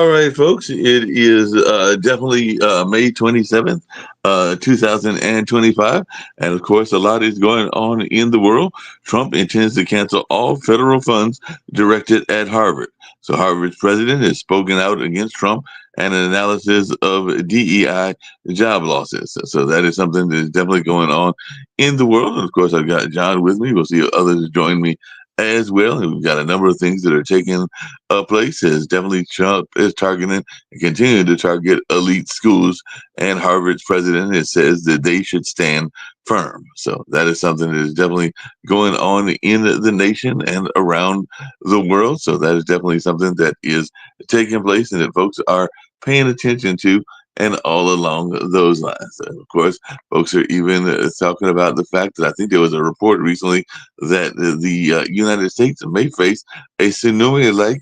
All right, folks. It is definitely May 27th, 2025. And of course, a lot is going on in the world. Trump intends to cancel all federal funds directed at Harvard. So, Harvard's president has spoken out against Trump and an analysis of DEI job losses. So, that is something that is definitely going on in the world. And of course, I've got John with me. We'll see if others join me as well. And we've got a number of things that are taking place. Is definitely Trump is targeting and continuing to target elite schools, and Harvard's president it says that they should stand firm. So that is something that is definitely going on in the nation and around the world. So that is definitely something that is taking place and that folks are paying attention to. And all along those lines. And of course, folks are even talking about the fact that I think there was a report recently that the United States may face a tsunami like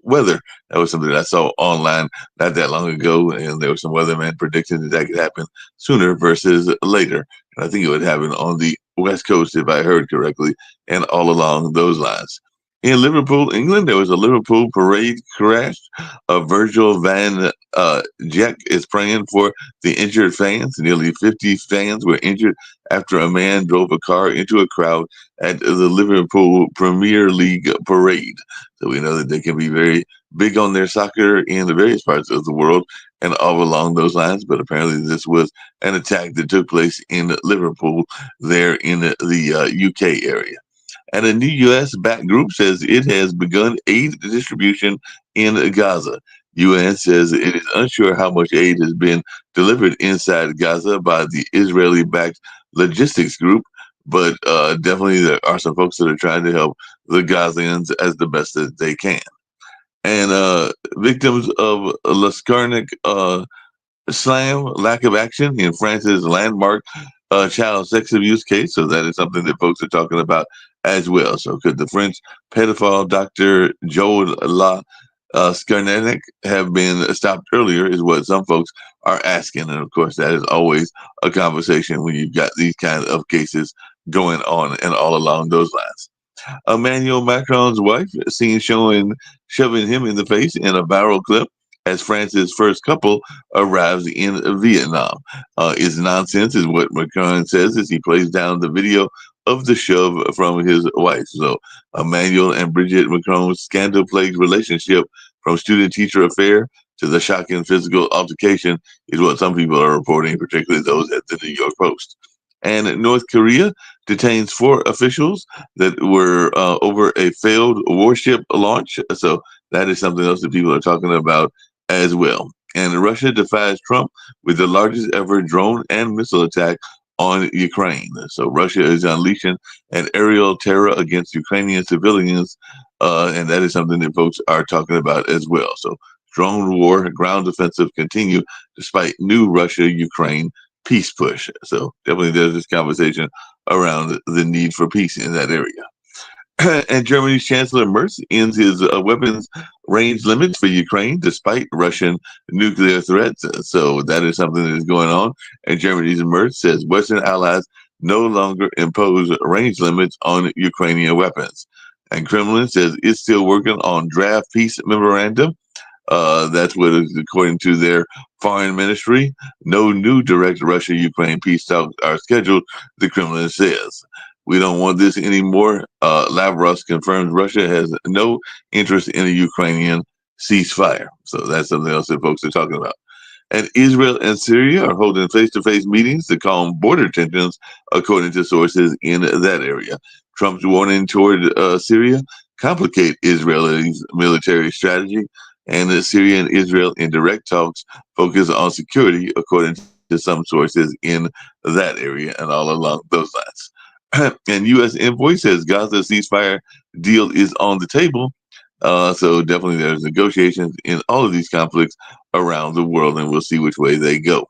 weather. That was something that I saw online not that long ago, and there was some weatherman predicting that that could happen sooner versus later. And I think it would happen on the West Coast, if I heard correctly, and all along those lines. In Liverpool, England, there was a Liverpool parade crash. Virgil van Dijk is praying for the injured fans. Nearly 50 fans were injured after a man drove a car into a crowd at the Liverpool Premier League parade. So we know that they can be very big on their soccer in the various parts of the world and all along those lines. But apparently, this was an attack that took place in Liverpool, there in the UK area. And a new U.S. backed group says it has begun aid distribution in Gaza. UN says it is unsure how much aid has been delivered inside Gaza by the Israeli-backed logistics group, but definitely there are some folks that are trying to help the Gazans as the best that they can. And victims of Laskarnik slam, lack of action in France's landmark child sex abuse case. So that is something that folks are talking about as well. So could the French pedophile Dr. Joel La Skarnetic have been stopped earlier is what some folks are asking. And of course, that is always a conversation when you've got these kind of cases going on and all along those lines. Emmanuel Macron's wife seen shoving him in the face in a viral clip as France's first couple arrives in Vietnam. It's nonsense, is what Macron says as he plays down the video of the shove from his wife. So, Emmanuel and Brigitte Macron's scandal-plagued relationship, from student-teacher affair to the shocking physical altercation, is what some people are reporting, particularly those at the New York Post. And North Korea detains 4 officials that were over a failed warship launch. So that is something else that people are talking about as well. And Russia defies Trump with the largest ever drone and missile attack on Ukraine. So Russia is unleashing an aerial terror against Ukrainian civilians, and that is something that folks are talking about as well. So drone war, ground offensive continue despite new Russia-Ukraine peace push. So definitely there's this conversation around the need for peace in that area. And Germany's Chancellor Merz ends his weapons range limits for Ukraine despite Russian nuclear threats. So that is something that is going on. And Germany's Merz says Western allies no longer impose range limits on Ukrainian weapons. And Kremlin says it's still working on draft peace memorandum. That's what is according to their foreign ministry. No new direct Russia-Ukraine peace talks are scheduled, the Kremlin says. We don't want this anymore. Lavrov confirms Russia has no interest in a Ukrainian ceasefire. So that's something else that folks are talking about. And Israel and Syria are holding face-to-face meetings to calm border tensions, according to sources in that area. Trump's warning toward Syria complicate Israel's military strategy, and Syria and Israel in direct talks focus on security, according to some sources in that area and all along those lines. And U.S. envoy says Gaza ceasefire deal is on the table. So definitely there's negotiations in all of these conflicts around the world, and we'll see which way they go.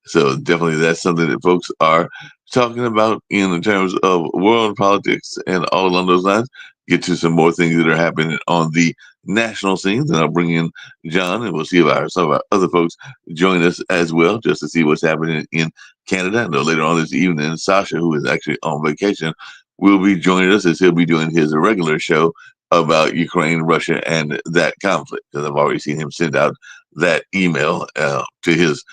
So definitely that's something that folks are talking about in terms of world politics and all along those lines. Get to some more things that are happening on the national scenes, and I'll bring in John, and we'll see if some of our other folks join us as well, just to see what's happening in Canada. I know later on this evening, Sasha, who is actually on vacation, will be joining us as he'll be doing his regular show about Ukraine, Russia, and that conflict. Because I've already seen him send out that email to his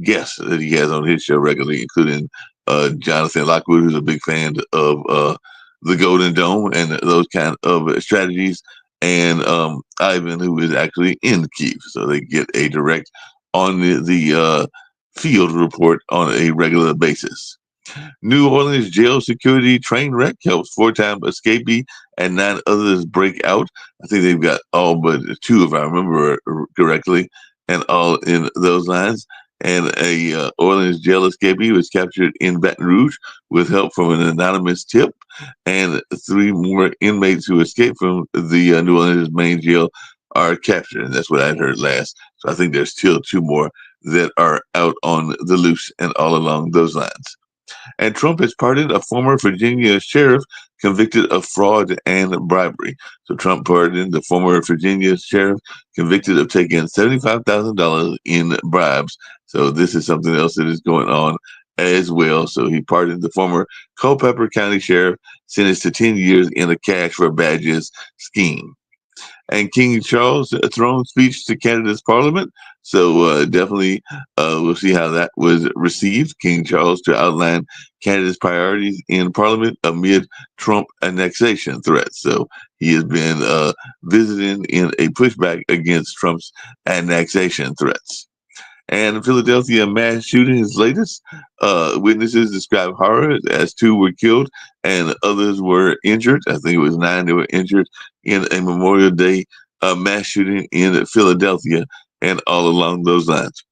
guests that he has on his show regularly, including Jonathan Lockwood, who's a big fan of the Golden Dome and those kind of strategies, and Ivan, who is actually in Kyiv. So they get a direct on the field report on a regular basis. New Orleans jail security train wreck helps four-time escapee and 9 others break out. I think they've got all but 2, if I remember correctly, and all in those lines. And a Orleans jail escapee was captured in Baton Rouge with help from an anonymous tip. And 3 more inmates who escaped from the New Orleans main jail are captured. And that's what I heard last. So I think there's still 2 more that are out on the loose and all along those lines. And Trump has pardoned a former Virginia sheriff convicted of fraud and bribery. So Trump pardoned the former Virginia sheriff convicted of taking $75,000 in bribes. So this is something else that is going on as well. So he pardoned the former Culpeper County sheriff, sentenced to 10 years in a cash for badges scheme. And King Charles' throne speech to Canada's parliament. So definitely we'll see how that was received. King Charles to outline Canada's priorities in parliament amid Trump annexation threats. So he has been visiting in a pushback against Trump's annexation threats. And Philadelphia mass shooting is latest. Witnesses describe horror as 2 were killed and others were injured. I think it was 9 that were injured in a Memorial Day mass shooting in Philadelphia and all along those lines.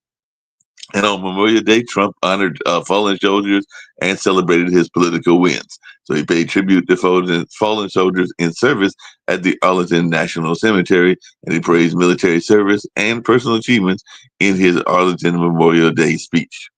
And on Memorial Day, Trump honored fallen soldiers and celebrated his political wins. So he paid tribute to fallen soldiers in service at the Arlington National Cemetery, and he praised military service and personal achievements in his Arlington Memorial Day speech.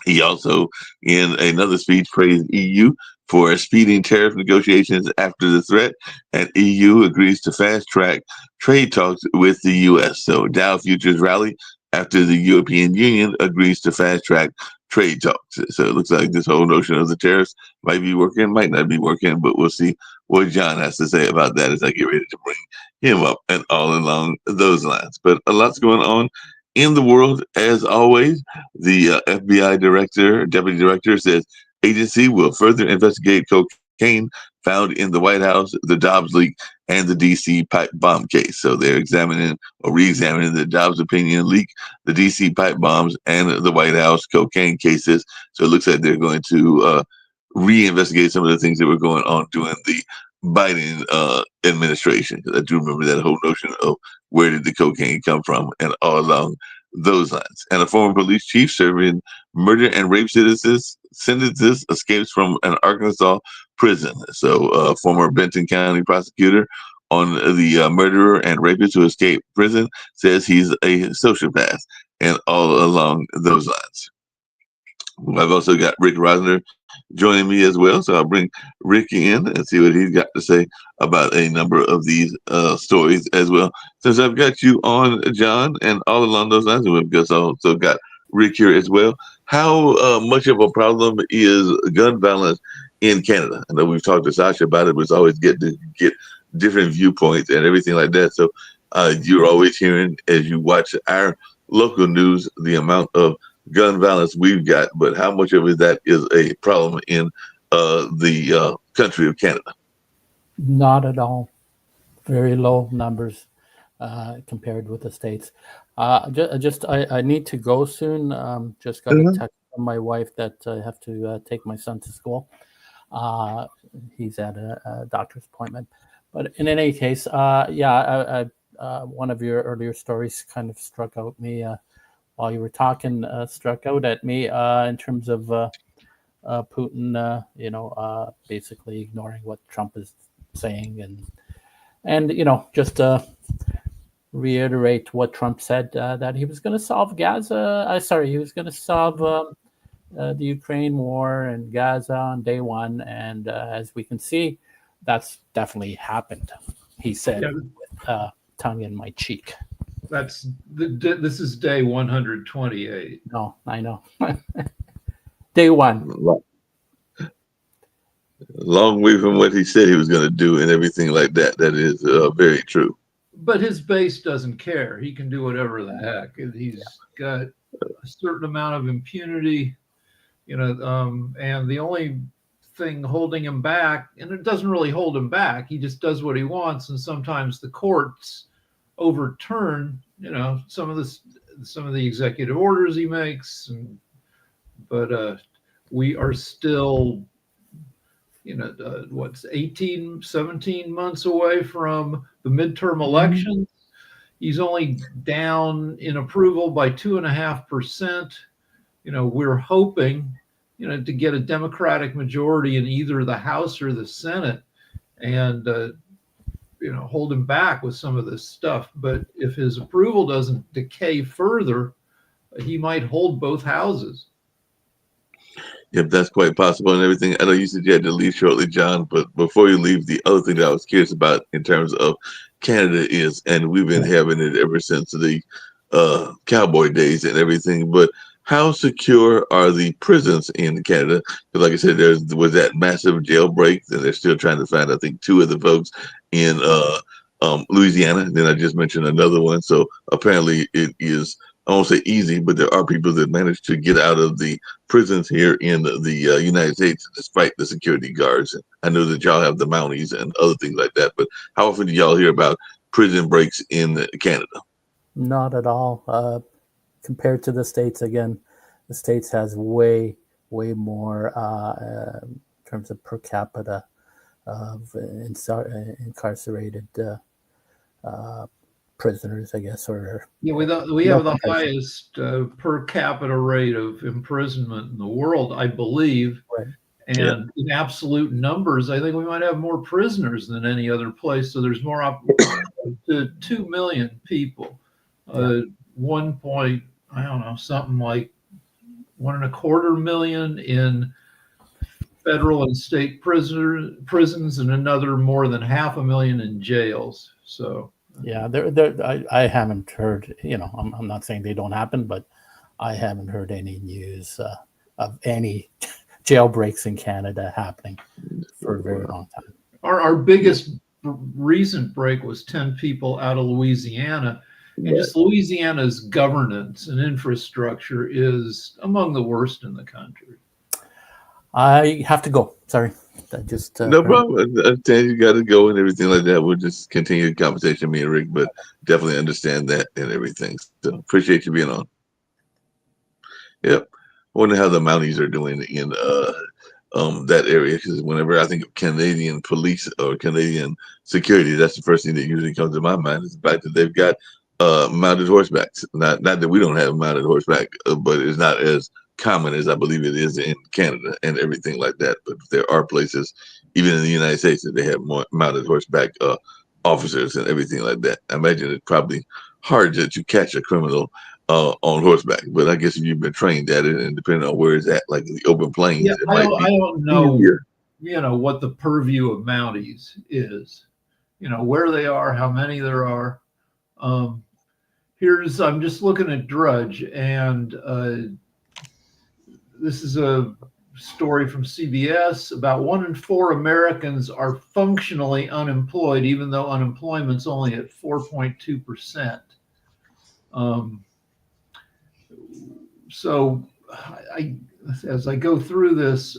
He also, in another speech, praised EU for speeding tariff negotiations after the threat, and EU agrees to fast-track trade talks with the U.S. So Dow futures rally after the European Union agrees to fast-track trade talks. So it looks like this whole notion of the tariffs might be working, might not be working, but we'll see what John has to say about that as I get ready to bring him up and all along those lines. But a lot's going on in the world, as always. The FBI deputy director, says agency will further investigate cocaine found in the White House, the Dobbs leak, and the D.C. pipe bomb case. So they're examining or re-examining the Dobbs opinion leak, the D.C. pipe bombs, and the White House cocaine cases. So it looks like they're going to reinvestigate some of the things that were going on during the Biden administration. I do remember that whole notion of where did the cocaine come from and all along those lines. And a former police chief serving murder and rape sentences escapes from an Arkansas prison. So former Benton County prosecutor on the murderer and rapist who escaped prison says he's a sociopath and all along those lines. I've also got Rick Rosner joining me as well. So I'll bring Rick in and see what he's got to say about a number of these stories as well. Since I've got you on, John, and all along those lines, we've also got Rick here as well. How much of a problem is gun violence in Canada? I know we've talked to Sasha about it, but it's always get different viewpoints and everything like that. So you're always hearing, as you watch our local news, the amount of gun violence we've got, but how much of that is a problem in the country of Canada? Not at all. Very low numbers compared with the States. I need to go soon. Just got a text from my wife that I have to take my son to school. He's at a doctor's appointment. But in any case, one of your earlier stories kind of struck out me while you were talking, struck out at me in terms of Putin, basically ignoring what Trump is saying, and just reiterate what Trump said, that he was going to solve Gaza. He was going to solve the Ukraine war and Gaza on day one, and as we can see, that's definitely happened. He said, with tongue in my cheek. This is day 128. No, I know. Day one. long way from what he said he was going to do and everything like that. That is very true. But his base doesn't care. He can do whatever the heck. He's got a certain amount of impunity, and the only thing holding him back, and it doesn't really hold him back. He just does what he wants, and sometimes the courts overturn, some of the executive orders he makes. But we are still, what's 18, 17 months away from the midterm elections. He's only down in approval by 2.5%. We're hoping, to get a Democratic majority in either the House or the Senate and, hold him back with some of this stuff. But if his approval doesn't decay further, he might hold both houses. If that's quite possible and everything. I know you said you had to leave shortly, John, but before you leave, the other thing that I was curious about in terms of Canada is, and we've been having it ever since the cowboy days and everything, but how secure are the prisons in Canada? Because like I said, there was that massive jailbreak, and they're still trying to find, I think, 2 of the folks in Louisiana. And then I just mentioned another one. So apparently it is, I won't say easy, but there are people that manage to get out of the prisons here in the United States despite the security guards. I know that y'all have the Mounties and other things like that, but how often do y'all hear about prison breaks in Canada? Not at all. Compared to the States, again, the States has way more in terms of per capita of incarcerated prisoners, I guess, or we have the highest per capita rate of imprisonment in the world, I believe. Right. And in absolute numbers, I think we might have more prisoners than any other place. So there's more to 2 million people. 1 I don't know, something like 1.25 million in federal and state prisons, and another more than 500,000 in jails. So yeah, I haven't heard. I'm not saying they don't happen, but I haven't heard any news of any jailbreaks in Canada happening for a very long time. Our biggest recent break was 10 people out of Louisiana. And just Louisiana's governance and infrastructure is among the worst in the country. I have to go. Sorry. I just no problem. I understand you got to go and everything like that. We'll just continue the conversation, me and Rick, but definitely understand that and everything. So appreciate you being on. Yep. I wonder how the Mounties are doing in that area, because whenever I think of Canadian police or Canadian security, that's the first thing that usually comes to my mind is the fact that they've got mounted horsebacks. Not that we don't have mounted horseback, but it's not as common as I believe it is in Canada and everything like that. But there are places, even in the United States, that they have more mounted horseback officers and everything like that. I imagine it's probably hard to catch a criminal on horseback, but I guess if you've been trained at it, and depending on where it's at, like the open plains, it might be. I don't know, easier. What the purview of Mounties is, where they are, how many there are. I'm just looking at Drudge, and this is a story from CBS. About 1 in 4 Americans are functionally unemployed, even though unemployment's only at 4.2%. So as I go through this,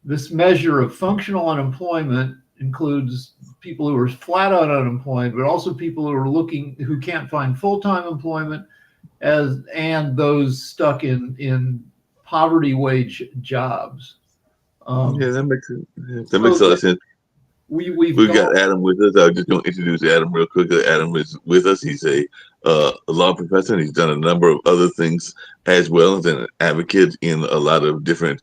this measure of functional unemployment includes people who are flat out unemployed, but also people who can't find full-time employment, and those stuck in poverty wage jobs. That makes sense. That makes a lot of sense. We've got Adam with us. I was just going to introduce Adam real quickly. Adam is with us. He's a law professor, and he's done a number of other things as well as an advocate in a lot of different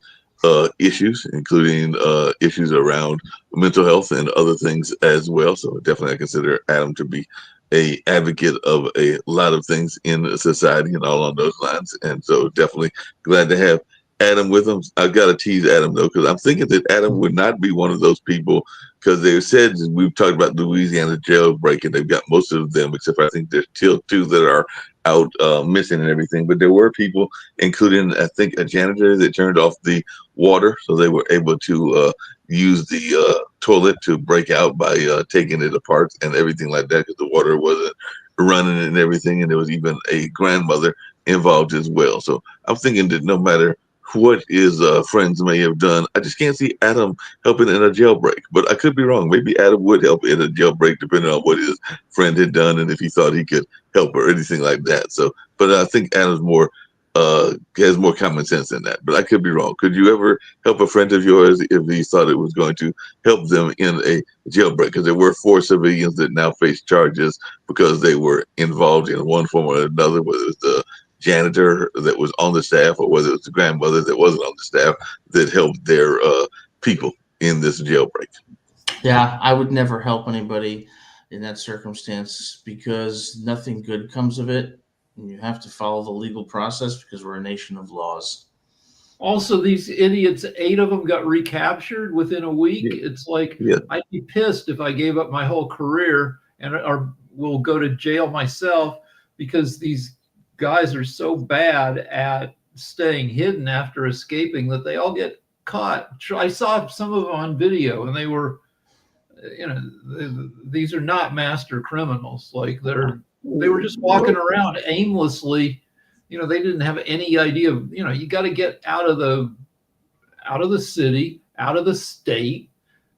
issues, including issues around mental health and other things as well. So definitely I consider Adam to be an advocate of a lot of things in society and all on those lines. And so definitely glad to have Adam with him. I've got to tease Adam though, because I'm thinking that Adam would not be one of those people, because they said, we've talked about Louisiana jailbreak, and they've got most of them, except for I think there's still two that are out missing and everything. But there were people, including I think a janitor, that turned off the water, so they were able to use the toilet to break out by taking it apart and everything like that, because the water wasn't running and everything. And there was even a grandmother involved as well. So I'm thinking that no matter what his friends may have done, I just can't see Adam helping in a jailbreak. But I could be wrong. Maybe Adam would help in a jailbreak, depending on what his friend had done and if he thought he could help or anything like that. So, but I think Adam's more has more common sense than that. But I could be wrong. Could you ever help a friend of yours if he thought it was going to help them in a jailbreak? Because there were 4 civilians that now face charges because they were involved in one form or another, whether it's the janitor that was on the staff or whether it's the grandmother that wasn't on the staff that helped their people in this jailbreak. Yeah, I would never help anybody in that circumstance, because nothing good comes of it. And you have to follow the legal process, because we're a nation of laws. Also, these idiots, 8 of them got recaptured within a week. Yeah. It's like, Yeah. I'd be pissed if I gave up my whole career and or will go to jail myself, because these guys are so bad at staying hidden after escaping that they all get caught. I saw some of them on video, and they were, these are not master criminals. Like they were just walking around aimlessly. They didn't have any idea of, you got to get out of the city, out of the state,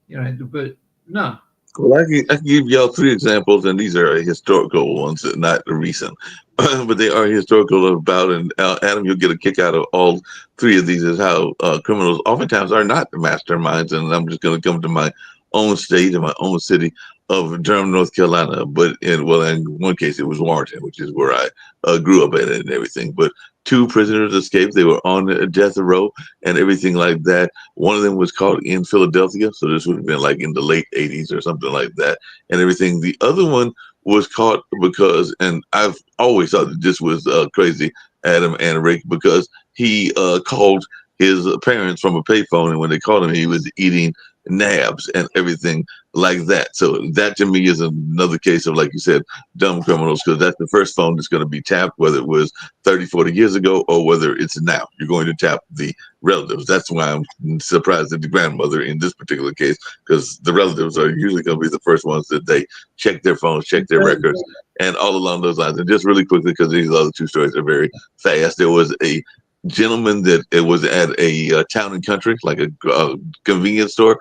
but no. Well, I can give y'all 3 examples, and these are historical ones, not recent, but they are historical about. And Adam, you'll get a kick out of all 3 of these. Is how criminals oftentimes are not masterminds. And I'm just going to come to my own state and my own city of Durham, North Carolina. But in one case, it was Warrenton, which is where I grew up at and everything. But 2 prisoners escaped. They were on a death row and everything like that. One of them was caught in Philadelphia, so this would have been like in the late 80s or something like that, and everything. The other one was caught because, and I've always thought that this was crazy, Adam and Rick, because he called his parents from a payphone, and when they called him, he was eating nabs and everything like that. So that to me is another case of, like you said, dumb criminals, because that's the first phone that's going to be tapped, whether it was 30, 40 years ago or whether it's now. You're going to tap the relatives. That's why I'm surprised at the grandmother in this particular case, because the relatives are usually going to be the first ones that they check their phones, check their records, and all along those lines. And just really quickly, because these other 2 stories are very fast, there was a gentleman that it was at a town and country, like a convenience store.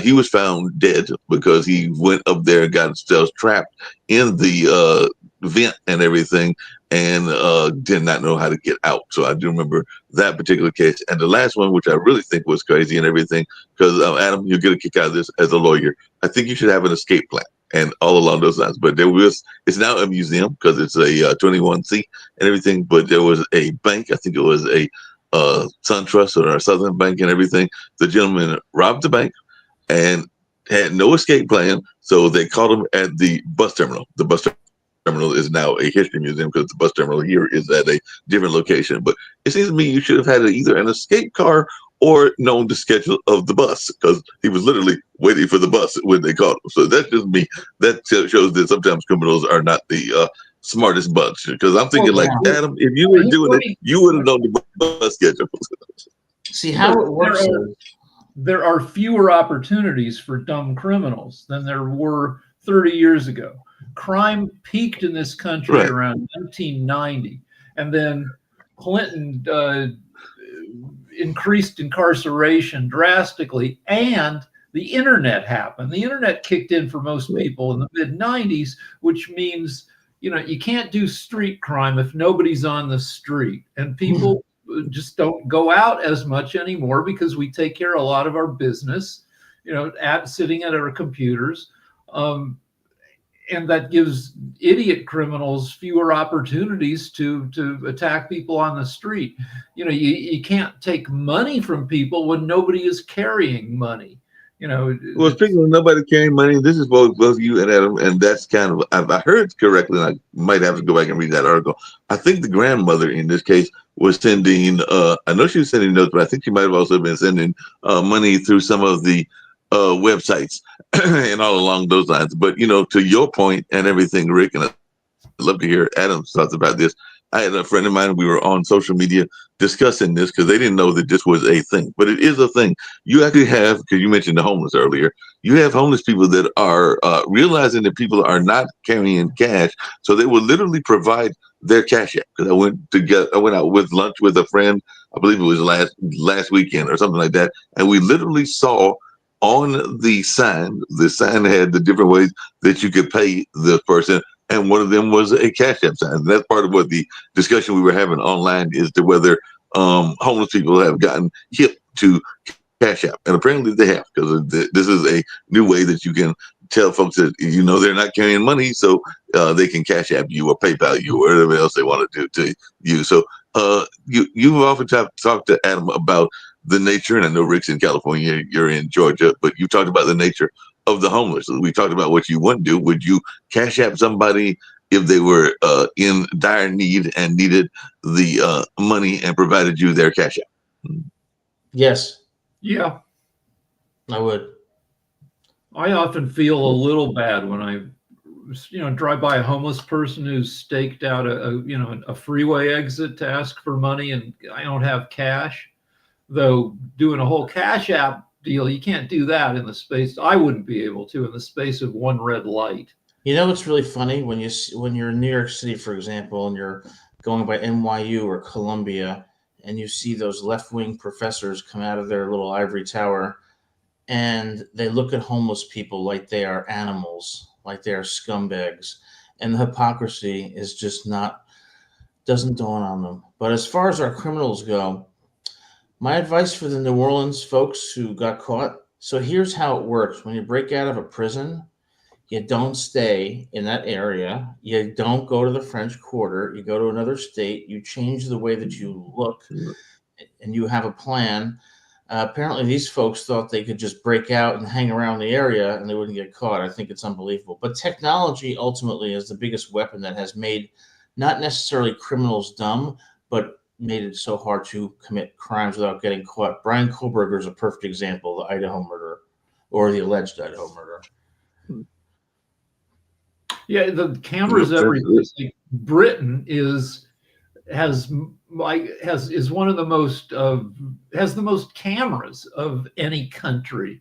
He was found dead because he went up there and got himself trapped in the vent and everything, and did not know how to get out. So I do remember that particular case. And the last one, which I really think was crazy and everything, because Adam, you'll get a kick out of this as a lawyer. I think you should have an escape plan and all along those lines. But it's now a museum because it's a 21C and everything. But there was a bank, I think it was a SunTrust or a Southern Bank and everything. The gentleman robbed the bank and had no escape plan. So they caught him at the bus terminal. The bus terminal is now a history museum because the bus terminal here is at a different location. But it seems to me you should have had either an escape car or known the schedule of the bus, because he was literally waiting for the bus when they caught him. So that's just me. That shows that sometimes criminals are not the smartest bunch. Because I'm thinking, Adam, if you were doing it, you would have known the bus schedule. See how it works. There are fewer opportunities for dumb criminals than there were 30 years ago. Crime peaked in this country around 1990, and then Clinton increased incarceration drastically, and the internet happened. The internet kicked in for most people in the mid-90s, which means, you can't do street crime if nobody's on the street, and people just don't go out as much anymore because we take care of a lot of our business, sitting at our computers. And that gives idiot criminals fewer opportunities to attack people on the street. You can't take money from people when nobody is carrying money. Well, speaking of nobody carrying money, this is both you and Adam, and that's kind of, if I heard correctly, and I might have to go back and read that article. I think the grandmother in this case was sending, I know she was sending notes, but I think she might have also been sending money through some of the websites and all along those lines. But, to your point and everything, Rick, and I'd love to hear Adam's thoughts about this. I had a friend of mine, we were on social media discussing this because they didn't know that this was a thing, but it is a thing. You actually have, because you mentioned the homeless earlier, you have homeless people that are realizing that people are not carrying cash. So they will literally provide their cash app. Because I went out with lunch with a friend, I believe it was last weekend or something like that. And we literally saw on the sign had the different ways that you could pay the person, and one of them was a cash app sign. And that's part of what the discussion we were having online is to whether homeless people have gotten hip to cash app, and apparently they have, because this is a new way that you can tell folks that they're not carrying money, so they can cash app you or PayPal you or whatever else they want to do to you. So you've often talked to Adam about the nature, and I know Rick's in California, you're in Georgia, but you talked about the nature of the homeless. We talked about what you wouldn't do. Would you cash app somebody if they were in dire need and needed the money and provided you their cash app? Yes. Yeah. I would. I often feel a little bad when I drive by a homeless person who's staked out a freeway exit to ask for money, and I don't have cash. Though doing a whole cash app deal, you can't do that in the space. I wouldn't be able to in the space of one red light. It's really funny when you're in New York City, for example, and you're going by NYU or Columbia, and you see those left-wing professors come out of their little ivory tower, and they look at homeless people like they are animals, like they are scumbags, and the hypocrisy is just doesn't dawn on them. But as far as our criminals go, my advice for the New Orleans folks who got caught, so here's how it works. When you break out of a prison, you don't stay in that area. You don't go to the French Quarter. You go to another state. You change the way that you look, and you have a plan. Apparently, these folks thought they could just break out and hang around the area and they wouldn't get caught. I think it's unbelievable. But technology ultimately is the biggest weapon that has made not necessarily criminals dumb, but made it so hard to commit crimes without getting caught. Brian Kohlberger is a perfect example of the Idaho murder, or the alleged Idaho murder. Yeah, the cameras everywhere. Britain is one of the most has the most cameras of any country.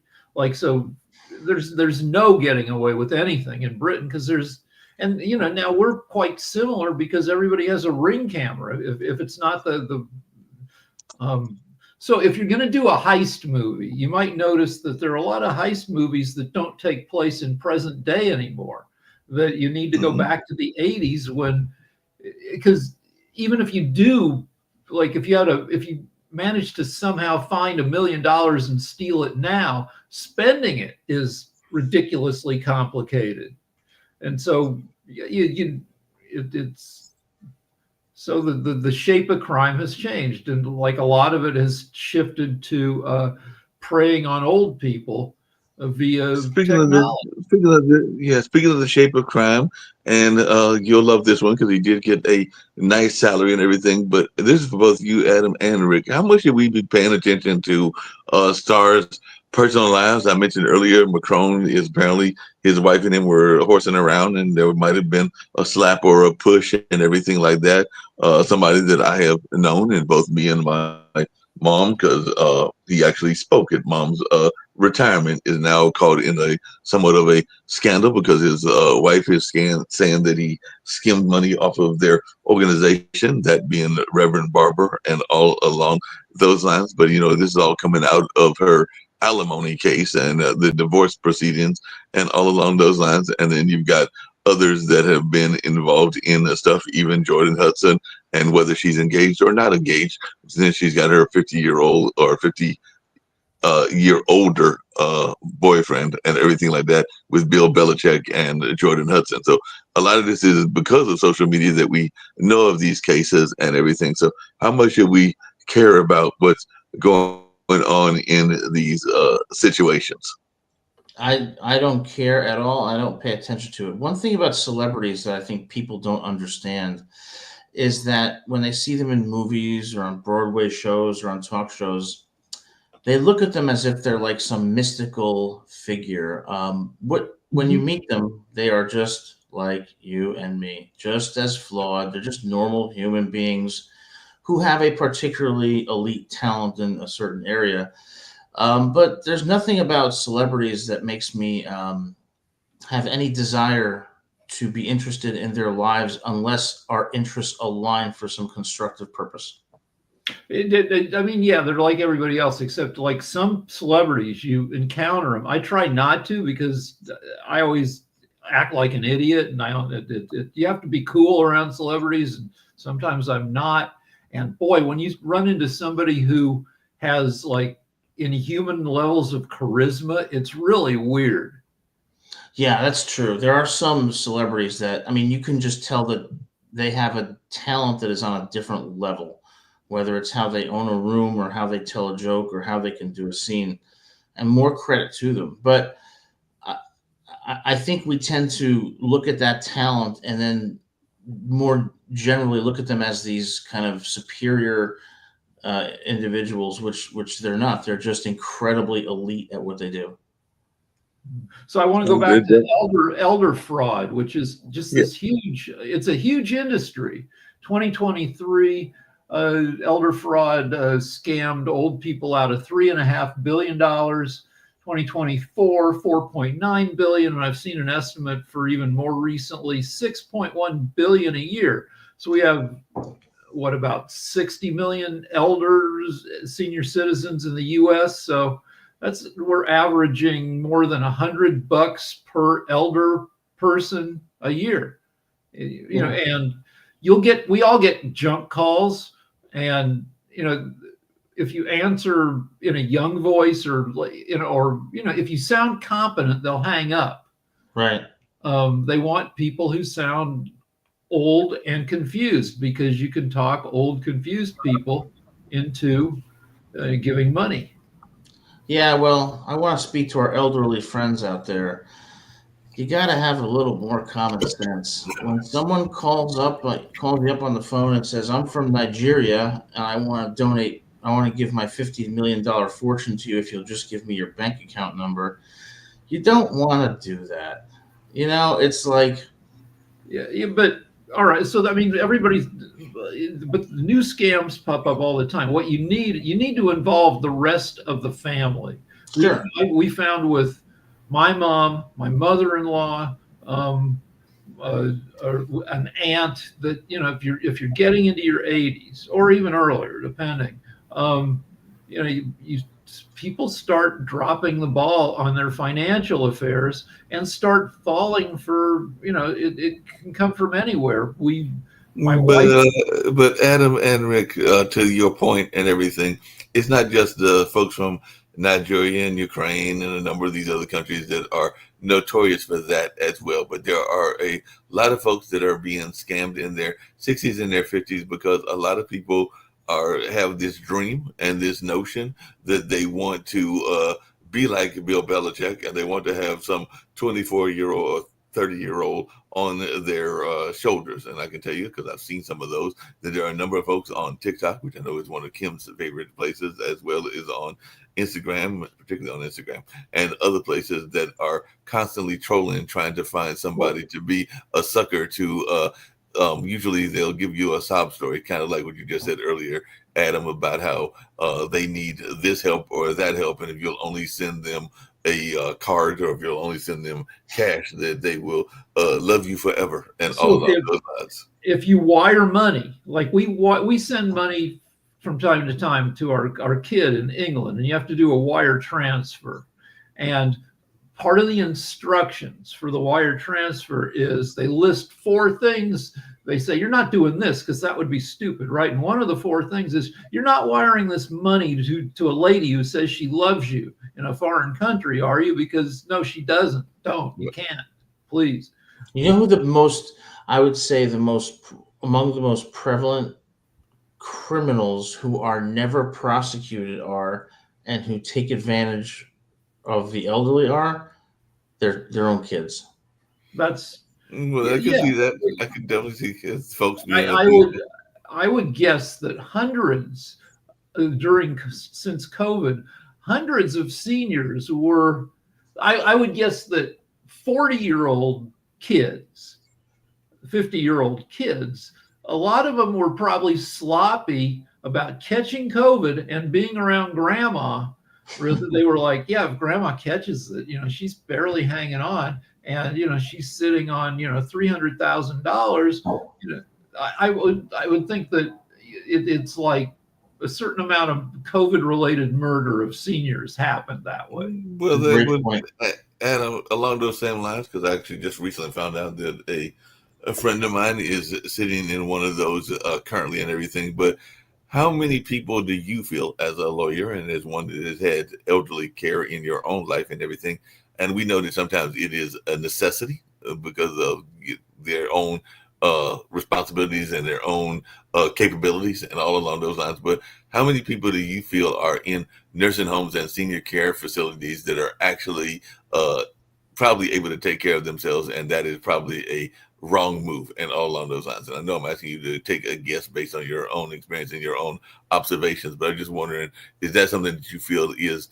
So there's no getting away with anything in Britain, because now we're quite similar because everybody has a Ring camera. If it's not so if you're going to do a heist movie, you might notice that there are a lot of heist movies that don't take place in present day anymore, that you need to go back to the 80s because even if you do, if you manage to somehow find $1 million and steal it now, spending it is ridiculously complicated. And so so the shape of crime has changed, and a lot of it has shifted to preying on old people via technology. Speaking of the shape of crime, and you'll love this one because he did get a nice salary and everything. But this is for both you, Adam and Rick. How much should we be paying attention to stars' personal lives? I mentioned earlier, Macron is apparently, his wife and him were horsing around, and there might have been a slap or a push and everything like that. Somebody that I have known, and both me and my mom, because he actually spoke at mom's retirement, is now caught in a somewhat of a scandal because his wife is saying that he skimmed money off of their organization, that being Reverend Barber, and all along those lines. But this is all coming out of her alimony case and the divorce proceedings and all along those lines. And then you've got others that have been involved in the stuff, even Jordan Hudson, and whether she's engaged or not engaged, since she's got her 50-year-old or 50 year older boyfriend and everything like that with Bill Belichick and Jordan Hudson. So a lot of this is because of social media that we know of these cases and everything. So how much should we care about what's going on in these situations? I don't care at all. I don't pay attention to it. One thing about celebrities that I think people don't understand is that when they see them in movies or on Broadway shows or on talk shows, they look at them as if they're like some mystical figure. What when you Mhm. meet them, they are just like you and me, just as flawed. They're just normal human beings who have a particularly elite talent in a certain area. But there's nothing about celebrities that makes me have any desire to be interested in their lives unless our interests align for some constructive purpose. I mean, yeah, they're like everybody else, except like some celebrities, you encounter them. I try not to because I always act like an idiot, and I don't. You have to be cool around celebrities, and sometimes I'm not. And boy, when you run into somebody who has like inhuman levels of charisma, it's really weird. Yeah, that's true. There are some celebrities that, I mean, you can just tell that they have a talent that is on a different level, whether it's how they own a room or how they tell a joke or how they can do a scene, and more credit to them. But I, I think we tend to look at that talent and then more generally look at them as these kind of superior individuals, which they're not. They're just incredibly elite at what they do. So I want to go And back to elder fraud, which is just yeah, this huge. It's a huge industry. 2023, elder fraud scammed old people out of $3.5 billion. 2024, 4.9 billion, and I've seen an estimate for even more recently, 6.1 billion a year. So we have what about 60 million elders, senior citizens in the U.S. So we're averaging more than $100 per elder person a year. Yeah. And we all get junk calls, and if you answer in a young voice or if you sound competent, they'll hang up. Right. They want people who sound old and confused because you can talk old, confused people into giving money. Yeah, well, I want to speak to our elderly friends out there. You got to have a little more common sense. When someone calls you up on the phone and says, "I'm from Nigeria and I want to donate, I want to give my $50 million fortune to you if you'll just give me your bank account number," you don't want to do that. It's like, Yeah, but all right. So I mean, but the new scams pop up all the time. What you need to involve the rest of the family. sure, We found with my mom, my mother-in-law, um, uh, an aunt that if you're getting into your 80s or even earlier, depending, you people start dropping the ball on their financial affairs and start falling for it can come from anywhere. My but wife. but Adam and Rick, to your point and everything, it's not just the folks from Nigeria and Ukraine and a number of these other countries that are notorious for that as well. But there are a lot of folks that are being scammed in their 60s and their 50s because a lot of people have this dream and this notion that they want to be like Bill Belichick, and they want to have some 24-year-old or 30-year-old on their shoulders. And I can tell you, because I've seen some of those, that there are a number of folks on TikTok, which I know is one of Kim's favorite places, as well as on Instagram, particularly on Instagram, and other places that are constantly trolling, trying to find somebody to be a sucker to. Usually they'll give you a sob story, kind of like what you just said earlier, Adam, about how they need this help or that help, and if you'll only send them a card or if you'll only send them cash, that they will love you forever and all So along those lines. if you wire money, like we send money from time to time to our kid in England, and you have to do a wire transfer, and part of the instructions for the wire transfer is they list four things. They say you're not doing this because that would be stupid, right? And one of the four things is you're not wiring this money to a lady who says she loves you in a foreign country, are you? Because no, she doesn't. Don't. You can't. Please. you know who the most, I would say, among the most prevalent criminals who are never prosecuted are, and who take advantage of the elderly are? their own kids. That's Well, I can yeah. see that. I can definitely see kids, folks being I abused. I would guess that hundreds since COVID, hundreds of seniors were. I would guess that 40-year-old kids, 50-year-old kids, a lot of them were probably sloppy about catching COVID and being around grandma. They were like, yeah, if grandma catches it, she's barely hanging on, and she's sitting on $300,000. I would think that it's like a certain amount of COVID-related murder of seniors happened that way. Well, they Great would point. add along those same lines, because I actually just recently found out that a friend of mine is sitting in one of those currently and everything. But how many people do you feel, as a lawyer and as one that has had elderly care in your own life and everything? And we know that sometimes it is a necessity because of their own responsibilities and their own capabilities and all along those lines. But how many people do you feel are in nursing homes and senior care facilities that are actually probably able to take care of themselves, and that is probably a wrong move and all along those lines? And I know I'm asking you to take a guess based on your own experience and your own observations, but I'm just wondering, is that something that you feel is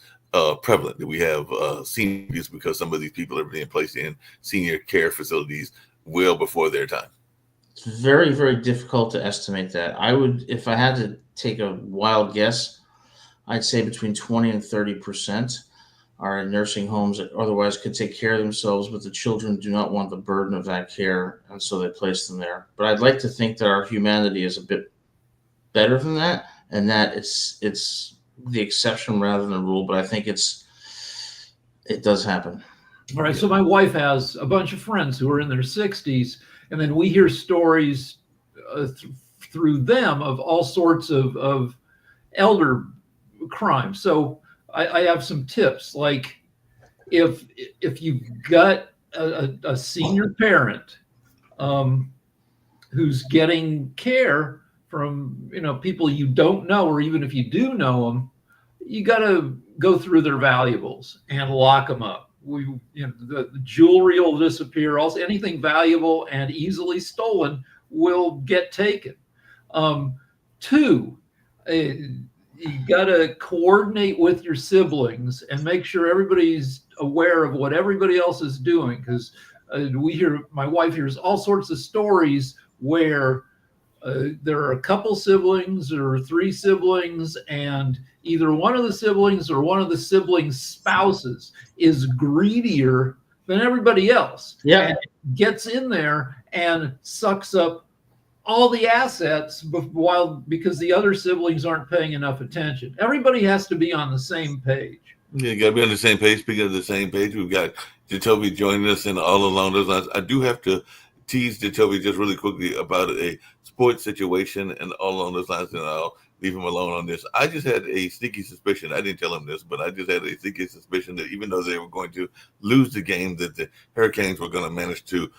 prevalent, that we have seniors because some of these people are being placed in senior care facilities well before their time? It's very, very difficult to estimate that. I would, if I had to take a wild guess, I'd say between 20 and 30% are in nursing homes that otherwise could take care of themselves, but the children do not want the burden of that care, and so they place them there. But I'd like to think that our humanity is a bit better than that, and that it's the exception rather than the rule. But I think it does happen. All right, so my wife has a bunch of friends who are in their 60s, and then we hear stories through them of all sorts of elder crime. So I have some tips, like if you've got a senior parent who's getting care from people you don't know, or even if you do know them, you got to go through their valuables and lock them up. The jewelry will disappear. Also, anything valuable and easily stolen will get taken. Two, you got to coordinate with your siblings and make sure everybody's aware of what everybody else is doing, because my wife hears all sorts of stories where there are a couple siblings or three siblings, and either one of the siblings or one of the siblings' spouses is greedier than everybody else. Yeah. And gets in there and sucks up all the assets because the other siblings aren't paying enough attention. Everybody has to be on the same page. Yeah, you got to be on the same page. Speaking of the same page, we've got Jacoby joining us, and all along those lines, I do have to tease Jacoby just really quickly about a sports situation and all along those lines, and I'll leave him alone on this. I just had a sneaky suspicion. I didn't tell him this, but I just had a sneaky suspicion that even though they were going to lose the game, that the Hurricanes were going to manage to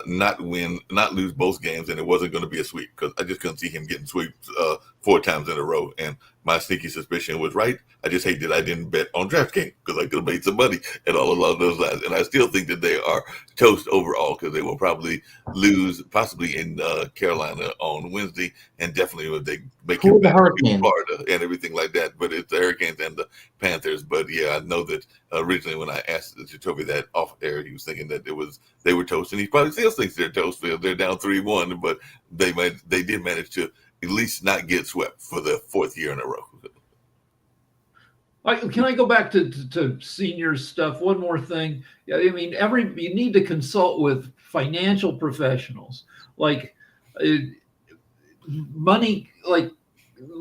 not lose both games, and it wasn't going to be a sweep, because I just couldn't see him getting sweeps 4 times in a row. And my sneaky suspicion was right. I just hate that I didn't bet on DraftKings, because I could have made some money and all along those lines. And I still think that they are toast overall, because they will probably lose possibly in Carolina on Wednesday, and definitely when they make it back to Florida and everything like that. But it's the Hurricanes and the Panthers. But yeah, I know that originally when I asked Jacoby that off air, he was thinking that they were toast, and he probably still thinks they're toast. They're down 3-1, but they did manage to at least not get swept for the 4th year in a row. Can I go back to seniors stuff? One more thing. I mean, you need to consult with financial professionals. Like money, like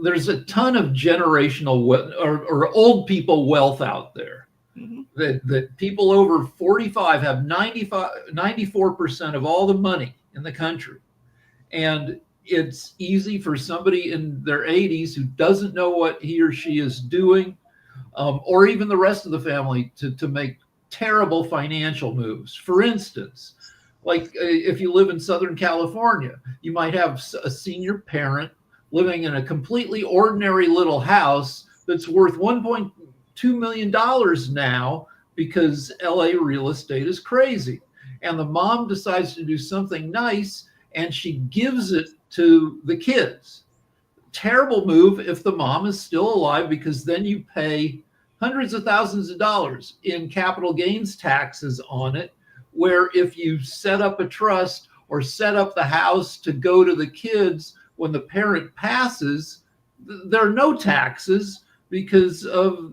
there's a ton of generational or old people wealth out there. Mm-hmm. That people over 45 have 94% of all the money in the country. And it's easy for somebody in their 80s who doesn't know what he or she is doing, or even the rest of the family, to make terrible financial moves. For instance, like if you live in Southern California, you might have a senior parent living in a completely ordinary little house that's worth $1.2 million now, because LA real estate is crazy. And the mom decides to do something nice and she gives it to the kids. Terrible move if the mom is still alive, because then you pay hundreds of thousands of dollars in capital gains taxes on it. Where if you set up a trust or set up the house to go to the kids when the parent passes, there are no taxes because of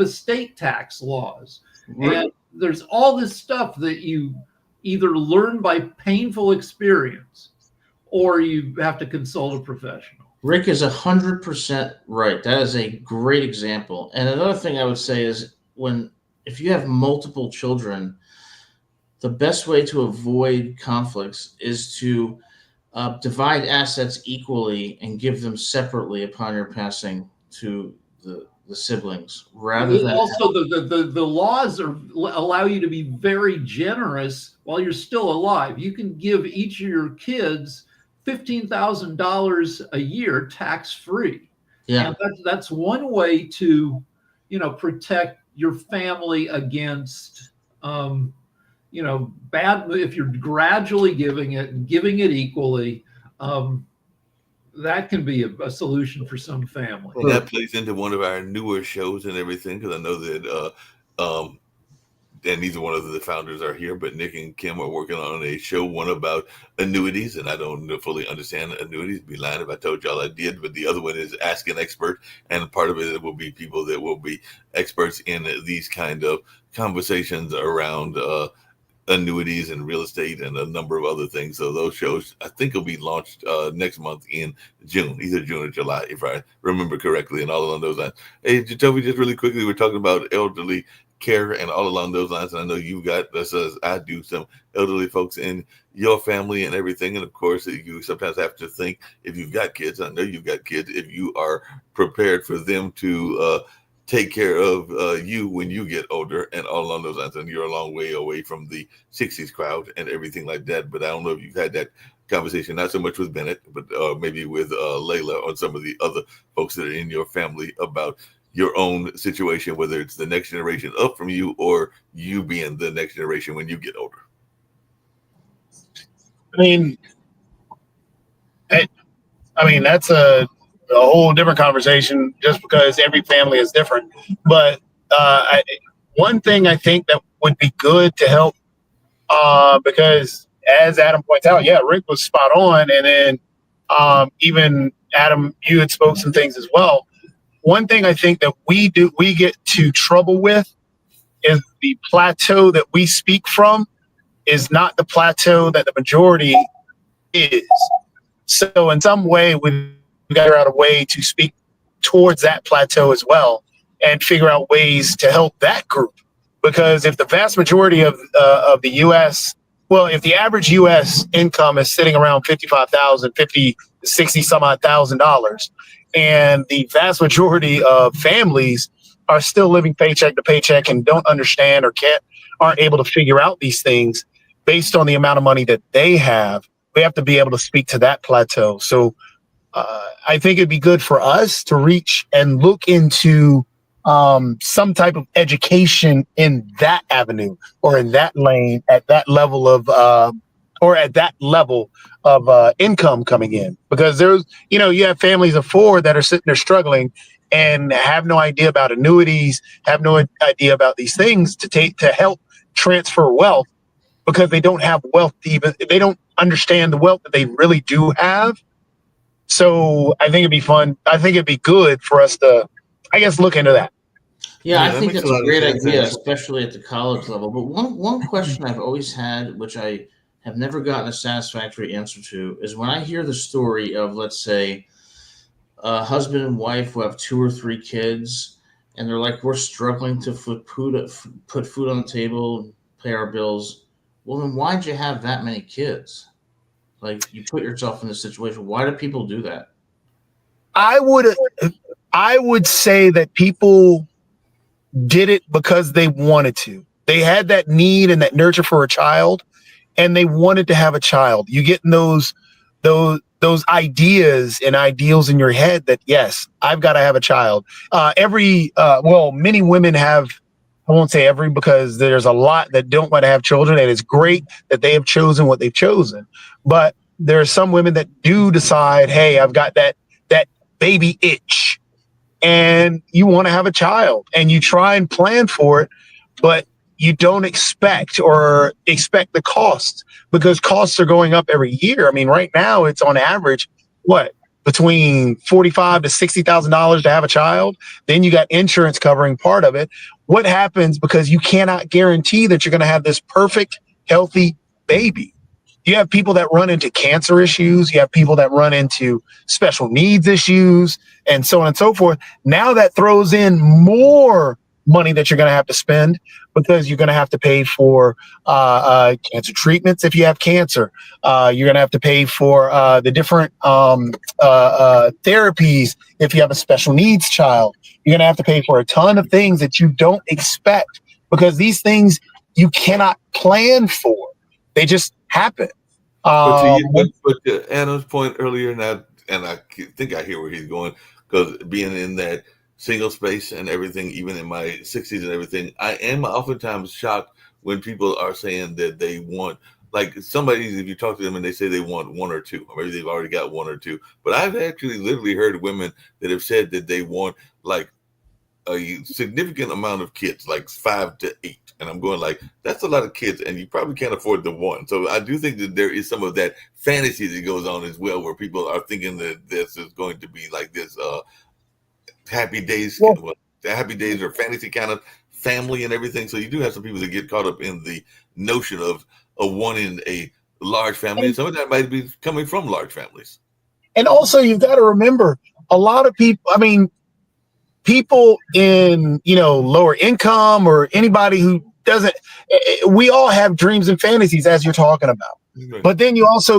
estate tax laws. Right. And there's all this stuff that you either learn by painful experience or you have to consult a professional. Rick is 100% right. That is a great example. And another thing I would say is if you have multiple children, the best way to avoid conflicts is to divide assets equally and give them separately upon your passing to the siblings, rather than also the laws allow you to be very generous while you're still alive. You can give each of your kids $15,000 a year tax free. Yeah. And that's one way to, protect your family against, bad, if you're gradually giving it equally, that can be a solution for some family. And that plays into one of our newer shows and everything, because I know that and neither one of the founders are here, but Nick and Kim are working on a show, one about annuities, and I don't fully understand annuities. I'd be lying if I told y'all I did, but the other one is Ask an Expert, and part of it will be people that will be experts in these kind of conversations around annuities and real estate and a number of other things. So those shows, I think, will be launched next month in June, either June or July, if I remember correctly, and all along those lines. Hey, Jacoby, just really quickly, we're talking about elderly care and all along those lines. And I know you've got, as I do, some elderly folks in your family and everything. And of course, you sometimes have to think, if you've got kids, I know you've got kids, if you are prepared for them to take care of you when you get older and all along those lines. And you're a long way away from the 60s crowd and everything like that. But I don't know if you've had that conversation, not so much with Bennett, but maybe with Layla or some of the other folks that are in your family about your own situation, whether it's the next generation up from you or you being the next generation when you get older. I mean, that's a whole different conversation, just because every family is different. But one thing I think that would be good to help, because as Adam points out, yeah, Rick was spot on. And then even Adam, you had spoke some things as well. One thing I think that we get to trouble with is the plateau that we speak from is not the plateau that the majority is. So in some way, we've got to figure out a way to speak towards that plateau as well and figure out ways to help that group. Because if the vast majority of the U.S., well, if the average U.S. income is sitting around $55,000, $60 some odd $1,000, and the vast majority of families are still living paycheck to paycheck and don't understand or aren't able to figure out these things based on the amount of money that they have, we have to be able to speak to that plateau. So I think it'd be good for us to reach and look into some type of education in that avenue or in that lane at that level of income coming in, because there's, you have families of four that are sitting there struggling and have no idea about annuities, have no idea about these things to help transfer wealth, because they don't have wealth they don't understand the wealth that they really do have. So I think it'd be fun. I think it'd be good for us to, I guess, look into that. Yeah, I think that's a great idea, especially at the college level. But one question I've always had, which I have never gotten a satisfactory answer to, is when I hear the story of, let's say, a husband and wife who have 2 or 3 kids, and they're like, we're struggling to put food on the table, pay our bills. Well, then why'd you have that many kids? Like, you put yourself in this situation. Why do people do that? I would say that people did it because they wanted to. They had that need and that nurture for a child, and they wanted to have a child. You get in those ideas and ideals in your head that, yes, I've got to have a child. Many women have I won't say every, because there's a lot that don't want to have children, and it's great that they have chosen what they've chosen. But there are some women that do decide, hey, I've got that baby itch, and you want to have a child, and you try and plan for it, but you don't expect the costs, because costs are going up every year. I mean, right now it's on average, between $45,000 to $60,000 to have a child. Then you got insurance covering part of it. What happens, because you cannot guarantee that you're going to have this perfect, healthy baby? You have people that run into cancer issues. You have people that run into special needs issues, and so on and so forth. Now that throws in more money that you're going to have to spend, because you're going to have to pay for cancer treatments if you have cancer. You're going to have to pay for the different therapies if you have a special needs child. You're going to have to pay for a ton of things that you don't expect, because these things you cannot plan for. They just happen. But to Adam's point earlier, and I think I hear where he's going, because being in that single space and everything, even in my 60s and everything, I am oftentimes shocked when people are saying that they want, like, somebody, if you talk to them and they say they want one or two, or maybe they've already got one or two. But I've actually literally heard women that have said that they want like a significant amount of kids, like 5 to 8. And I'm going like, that's a lot of kids, and you probably can't afford the one. So I do think that there is some of that fantasy that goes on as well, where people are thinking that this is going to be like this happy days or fantasy kind of family and everything. So you do have some people that get caught up in the notion of wanting a large family, and some of that might be coming from large families. And also, you've got to remember, a lot of people, I mean, people in, lower income, or anybody who doesn't, we all have dreams and fantasies, as you're talking about. Right. But then you also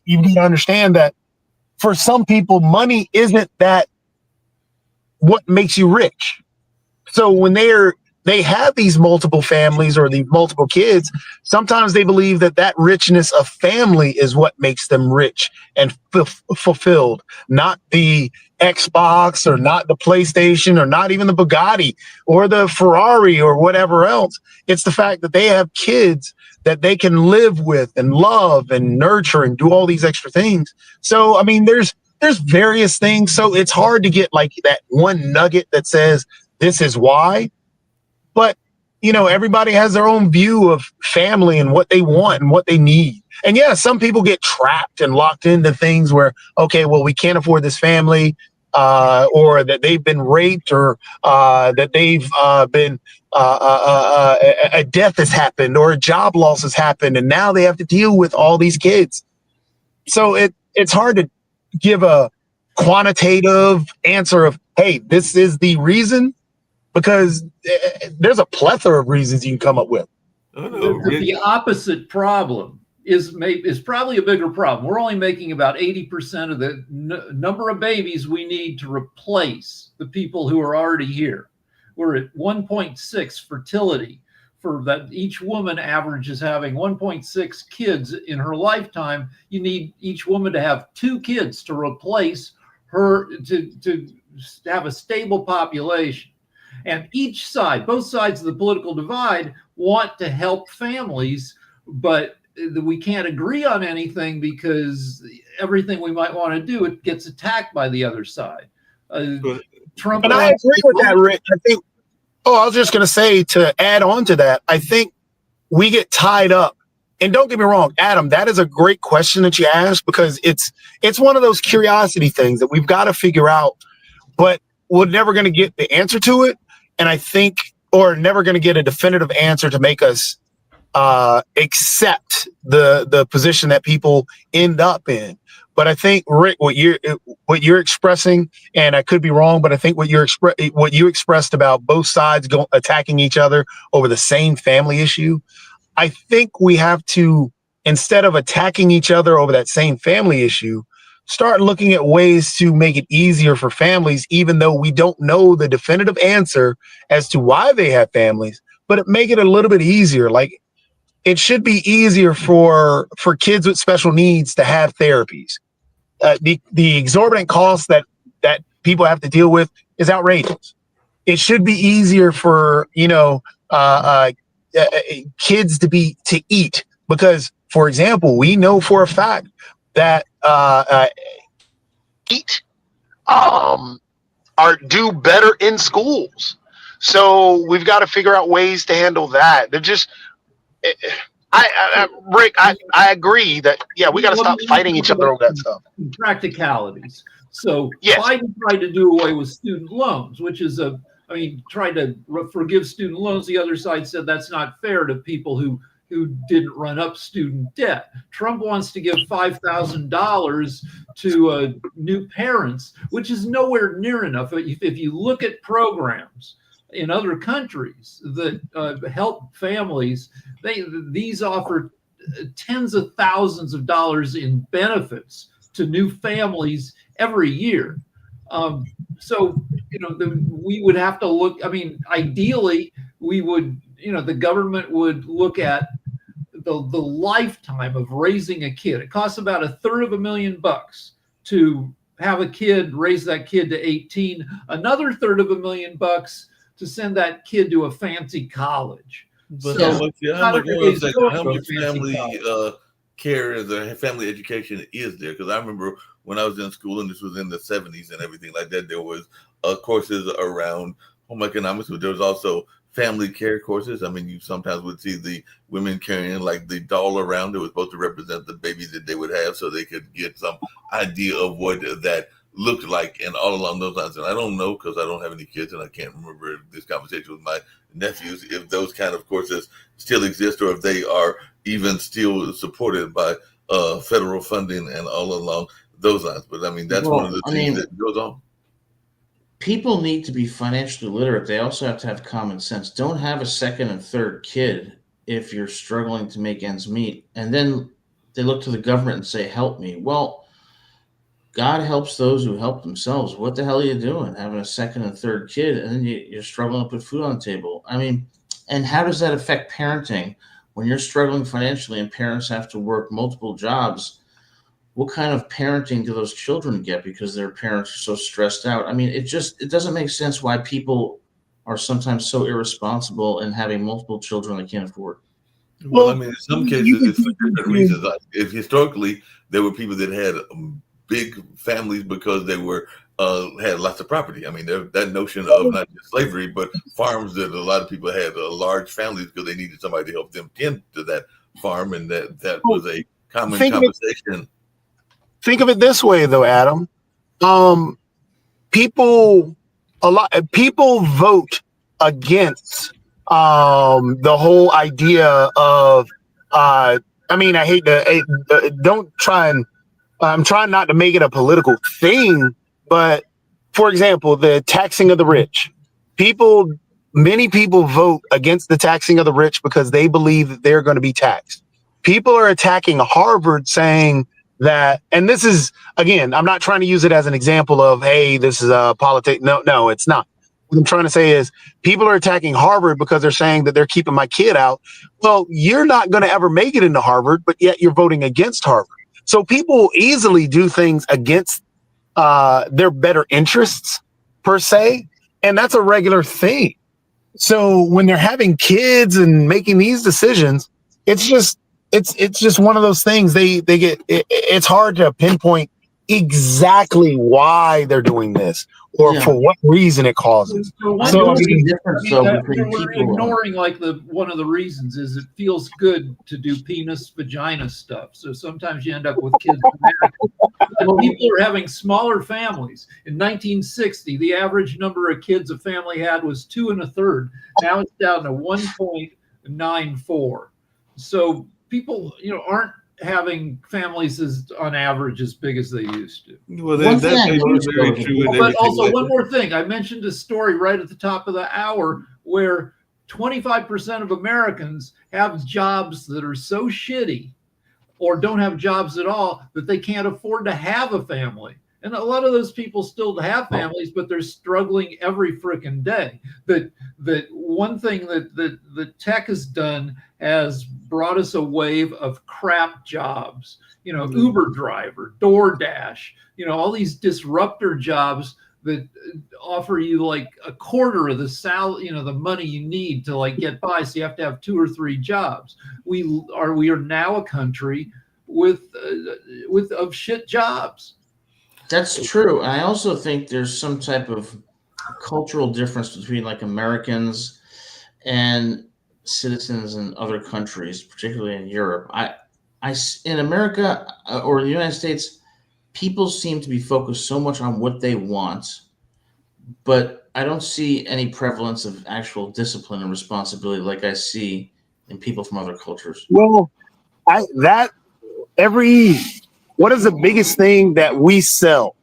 you need to understand that for some people, money isn't that what makes you rich. So when they have these multiple families or these multiple kids, sometimes they believe that richness of family is what makes them rich and fulfilled, not the Xbox, or not the PlayStation, or not even the Bugatti or the Ferrari or whatever else. It's the fact that they have kids that they can live with and love and nurture and do all these extra things. So, I mean, there's various things. So it's hard to get like that one nugget that says this is why. But, everybody has their own view of family and what they want and what they need. And yeah, some people get trapped and locked into things where, okay, well, we can't afford this family, or that they've been raped, or that they've been a death has happened, or a job loss has happened, and now they have to deal with all these kids. So it's hard to give a quantitative answer of, hey, this is the reason, because there's a plethora of reasons you can come up with. The opposite problem is probably a bigger problem. We're only making about 80% of the number of babies we need to replace the people who are already here. We're at 1.6 fertility, for that each woman averages having 1.6 kids in her lifetime. You need each woman to have 2 kids to replace her, to have a stable population. And each side, both sides of the political divide, want to help families, but we can't agree on anything, because everything we might want to do, it gets attacked by the other side. Trump, and I agree with that, Rick. I think. I was just going to say, to add on to that, I think we get tied up. And don't get me wrong, Adam, that is a great question that you asked, because it's one of those curiosity things that we've got to figure out, but we're never going to get the answer to it. And I think, or never going to get a definitive answer to make us accept the position that people end up in. But I think, Rick, what you're expressing, and I could be wrong, but I think what you expressed about both sides attacking each other over the same family issue, I think we have to, instead of attacking each other over that same family issue, start looking at ways to make it easier for families, even though we don't know the definitive answer as to why they have families, but make it a little bit easier. Like, it should be easier for kids with special needs to have therapies. The exorbitant costs that people have to deal with is outrageous. It should be easier for, kids to eat, because, for example, we know for a fact that eat are do better in schools. So we've got to figure out ways to handle that. They're just, Rick, I agree that, yeah, we got to stop fighting each other over that stuff. Practicalities. So yes. Biden tried to do away with student loans, which is tried to forgive student loans. The other side said that's not fair to people who didn't run up student debt. Trump wants to give $5,000 to new parents, which is nowhere near enough. If you look at programs in other countries that help families, these offer tens of thousands of dollars in benefits to new families every year. So, we would have to look, ideally, we would, the government would look at the lifetime of raising a kid. It costs about $350,000 to have a kid, raise that kid to 18, another $350,000 to send that kid to a fancy college. But how much family care or family education is there? Because I remember when I was in school, and this was in the 70s and everything like that, there was courses around home economics, but there was also family care courses. You sometimes would see the women carrying like the doll around that was supposed to represent the baby that they would have, so they could get some idea of what that looked like, and all along those lines. And I don't know, because I don't have any kids, and I can't remember this conversation with my nephews, if those kind of courses still exist, or if they are even still supported by federal funding and all along those lines. But that's one of the things that goes on. People need to be financially literate. They also have to have common sense. Don't have a second and third kid if you're struggling to make ends meet. And then they look to the government and say, help me. Well, God helps those who help themselves. What the hell are you doing, having a second and third kid, and then you're struggling to put food on the table? And how does that affect parenting when you're struggling financially and parents have to work multiple jobs? What kind of parenting do those children get because their parents are so stressed out? It doesn't make sense why people are sometimes so irresponsible in having multiple children they can't afford. Well, in some cases, it's for different reasons. If historically, there were people that had big families because they were had lots of property. That notion of not just slavery, but farms, that a lot of people had large families because they needed somebody to help them tend to that farm, and that was a common conversation. Think of it this way, though, Adam. People vote against the whole idea of. I hate to. Don't try and. I'm trying not to make it a political thing, but for example, the taxing of the rich. Many people vote against the taxing of the rich because they believe that they're going to be taxed. People are attacking Harvard, saying that, and this is, again, I'm not trying to use it as an example of, hey, this is a politic. No, it's not. What I'm trying to say is people are attacking Harvard because they're saying that they're keeping my kid out. Well, you're not going to ever make it into Harvard, but yet you're voting against Harvard. So people easily do things against their better interests, per se, and that's a regular thing. So when they're having kids and making these decisions, it's just one of those things. It's hard to pinpoint exactly why they're doing this or for what reason it causes. So we're ignoring one of the reasons is it feels good to do penis vagina stuff. So sometimes you end up with kids. People are having smaller families. In 1960, the average number of kids a family had was 2 1/3. Now it's down to 1.94. So people, aren't having families on average as big as they used to. Well, that's very true. But also, one more thing. I mentioned a story right at the top of the hour where 25% of Americans have jobs that are so shitty or don't have jobs at all that they can't afford to have a family. And a lot of those people still have families, but they're struggling every freaking day. That one thing that tech has done has brought us a wave of crap jobs. Uber driver, DoorDash, all these disruptor jobs that offer you like a quarter of the salary, the money you need to like get by. So you have to have 2 or 3 jobs. We are now a country with of shit jobs. That's true. And I also think there's some type of cultural difference between like Americans and citizens in other countries, particularly in Europe. In America or the United States, people seem to be focused so much on what they want, but I don't see any prevalence of actual discipline and responsibility like I see in people from other cultures. Well, what is the biggest thing that we sell?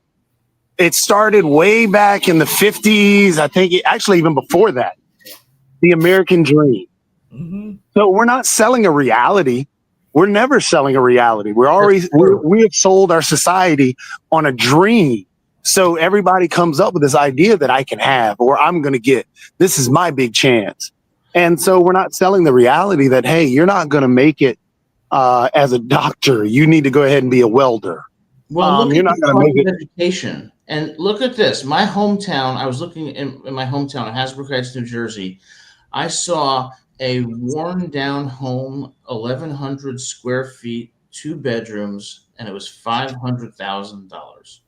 It started way back in the 50s. I think actually even before that, the American dream. Mm-hmm. So we're not selling a reality. We're never selling a reality. We have sold our society on a dream. So everybody comes up with this idea that I can have, or I'm going to get, this is my big chance. And so we're not selling the reality that, hey, you're not going to make it as a doctor. You need to go ahead and be a welder. Well, look you're at not the going to make it. education. And look at this. My hometown, I was looking in my hometown of Hasbrook Heights, New Jersey. I saw a worn down home, 1,100 square feet, 2 bedrooms, and it was $500,000.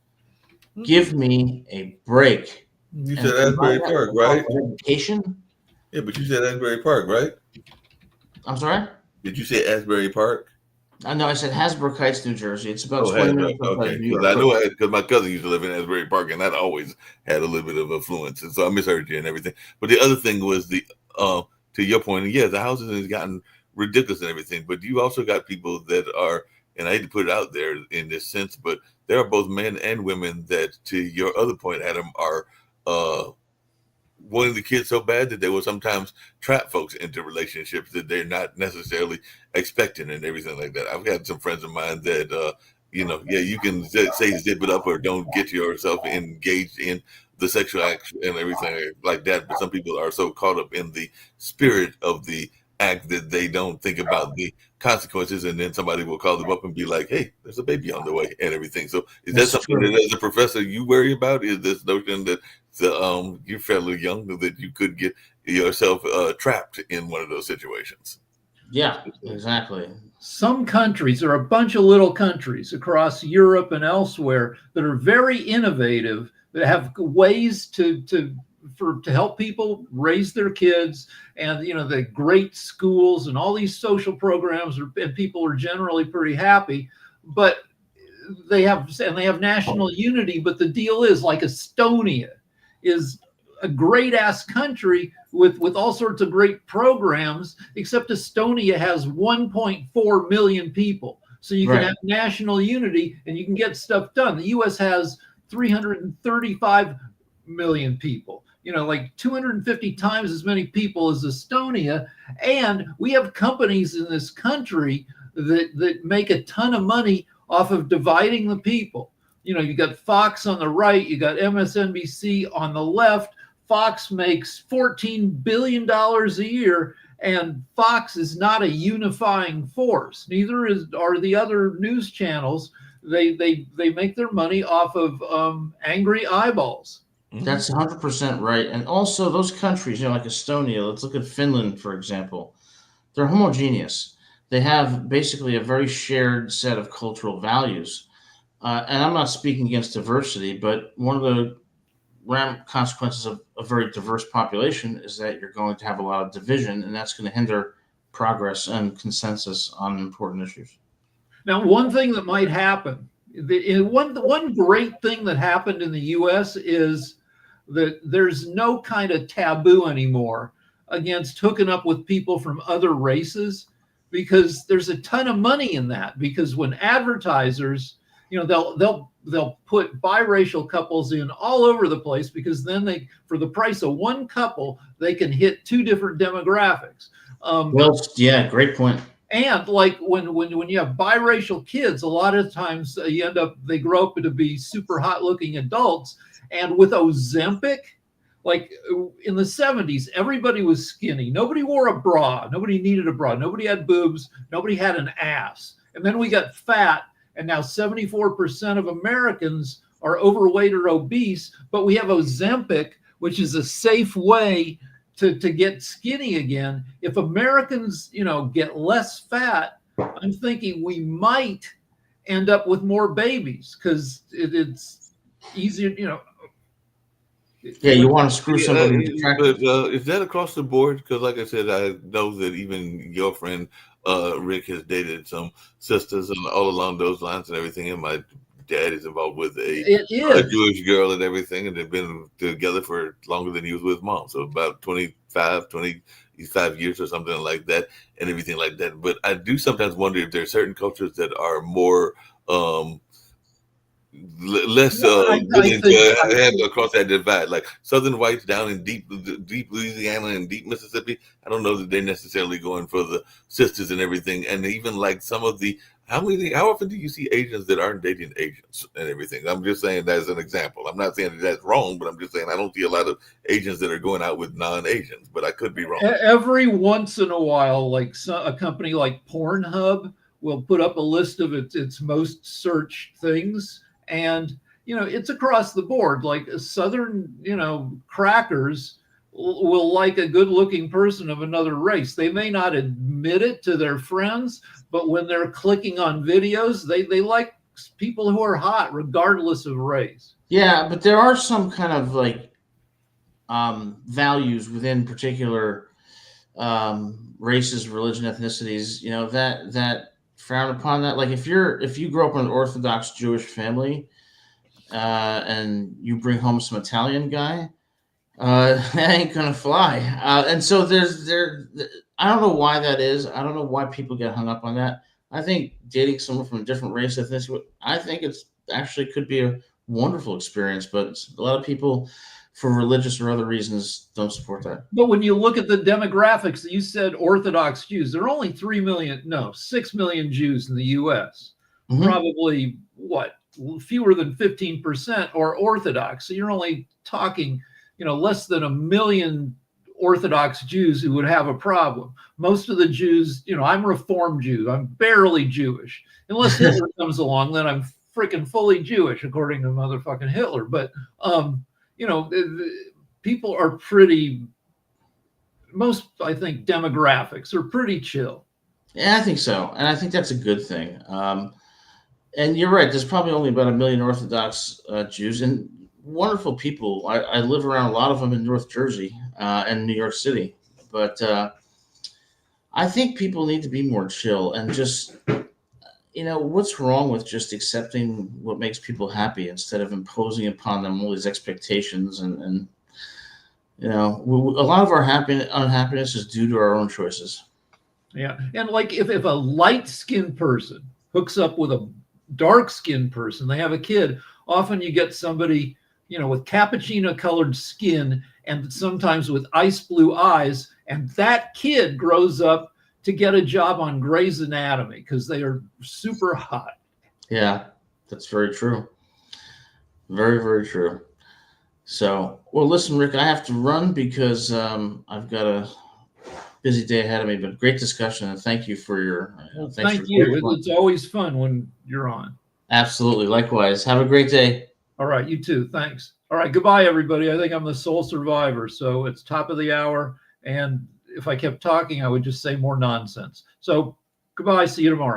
Give me a break. You said Asbury Park, right? Education? Yeah, but you said Asbury Park, right? I'm sorry? Did you say Asbury Park? No, I said Hasbrook Heights, New Jersey. It's about 20 Hasbrook. minutes outside Okay, of New because York. I know because my cousin used to live in Asbury Park, and that always had a little bit of influence, and so I misheard you and everything. But the other thing was to your point, yeah, the houses has gotten ridiculous and everything, but you also got people that are, and I hate to put it out there in this sense, but there are both men and women that, to your other point, Adam, are wanting the kids so bad that they will sometimes trap folks into relationships that they're not necessarily expecting and everything like that. I've had some friends of mine that, you can say zip it up or don't get yourself engaged in the sexual act and everything like that. But some people are so caught up in the spirit of the act that they don't think about the consequences, and then somebody will call them up and be like, hey, there's a baby on the way and everything. So is that something that as a professor you worry about? Is this notion that you're fairly young that you could get yourself trapped in one of those situations? Yeah, exactly. Some countries, there are a bunch of little countries across Europe and elsewhere that are very innovative, that have ways to help people raise their kids, and the great schools and all these social programs, and people are generally pretty happy. But they have national unity. But the deal is, like, Estonia is a great ass country with all sorts of great programs, except Estonia has 1.4 million people. So you can have national unity and you can get stuff done. The US has 335 million people, like 250 times as many people as Estonia. And we have companies in this country that make a ton of money off of dividing the people. You got Fox on the right, you got MSNBC on the left. Fox makes $14 billion a year, and Fox is not a unifying force. Neither are the other news channels. They make their money off of angry eyeballs. That's 100% right. And also those countries, like Estonia, let's look at Finland, for example. They're homogeneous. They have basically a very shared set of cultural values. And I'm not speaking against diversity, but one of the consequences of a very diverse population is that you're going to have a lot of division, and that's going to hinder progress and consensus on important issues. Now, one thing that might happen, one great thing that happened in the U.S. is that there's no kind of taboo anymore against hooking up with people from other races, because there's a ton of money in that. Because when advertisers, they'll put biracial couples in all over the place, because then for the price of one couple, they can hit 2 different demographics. Yeah, great point. And like when you have biracial kids, a lot of times they grow up to be super hot looking adults. And with Ozempic, like in the 70s, everybody was skinny. Nobody wore a bra. Nobody needed a bra. Nobody had boobs. Nobody had an ass. And then we got fat. And now 74% of Americans are overweight or obese, but we have Ozempic, which is a safe way to get skinny again. If Americans, get less fat, I'm thinking we might end up with more babies because it's easier, Yeah, you want to screw somebody who's but attractive. is that across the board? Because, like I said, I know that even your friend Rick has dated some sisters and all along those lines and everything. And my dad is involved with It a is. Jewish girl and everything, and they've been together for longer than he was with mom, so about 25 years or something like that, and everything like that. But I do sometimes wonder if there are certain cultures that are more less willing to have across that divide, like Southern whites down in deep Louisiana and deep Mississippi. I don't know that they're necessarily going for the sisters and everything, and even like some of the how often do you see Asians that aren't dating Asians and everything? I'm just saying that as an example. I'm not saying that that's wrong, but I'm just saying I don't see a lot of Asians that are going out with non-Asians, but I could be wrong. Every once in a while, like a company like Pornhub will put up a list of its most searched things. And, it's across the board. Like Southern, crackers will like a good looking person of another race. They may not admit it to their friends, but when they're clicking on videos, they like people who are hot regardless of race. Yeah, but there are some kind of like values within particular races, religion, ethnicities, that frown upon that. Like if you grow up in an Orthodox Jewish family and you bring home some Italian guy, that ain't gonna fly. And so I don't know why that is. I don't know why people get hung up on that. I think dating someone from a different race, ethnicity, I think it's actually could be a wonderful experience, but a lot of people, for religious or other reasons, don't support that. But when you look at the demographics, you said Orthodox Jews, there are only 6 million Jews in the U.S. Mhm. Probably fewer than 15% are Orthodox. So you're only talking, less than 1 million Orthodox Jews who would have a problem. Most of the Jews, I'm Reform Jew. I'm barely Jewish. Unless Hitler comes along, then I'm freaking fully Jewish, according to motherfucking Hitler. But, people are I think demographics are pretty chill. Yeah, I think so. And I think that's a good thing. And you're right. There's probably only about 1 million Orthodox Jews and wonderful people. I live around a lot of them in North Jersey and New York City. But I think people need to be more chill and just, what's wrong with just accepting what makes people happy instead of imposing upon them all these expectations and a lot of our unhappiness is due to our own choices. Yeah. And like if a light-skinned person hooks up with a dark-skinned person, they have a kid, often you get somebody, with cappuccino-colored skin and sometimes with ice blue eyes, and that kid grows up to get a job on Grey's Anatomy because they are super hot. Yeah, that's very true. Very, very true. So, well, listen, Rick, I have to run because I've got a busy day ahead of me, but great discussion. And thank you for your, thank you. It's always fun when you're on. Absolutely. Likewise. Have a great day. All right. You too. Thanks. All right. Goodbye, everybody. I think I'm the sole survivor. So it's top of the hour. And if I kept talking, I would just say more nonsense. So goodbye. See you tomorrow.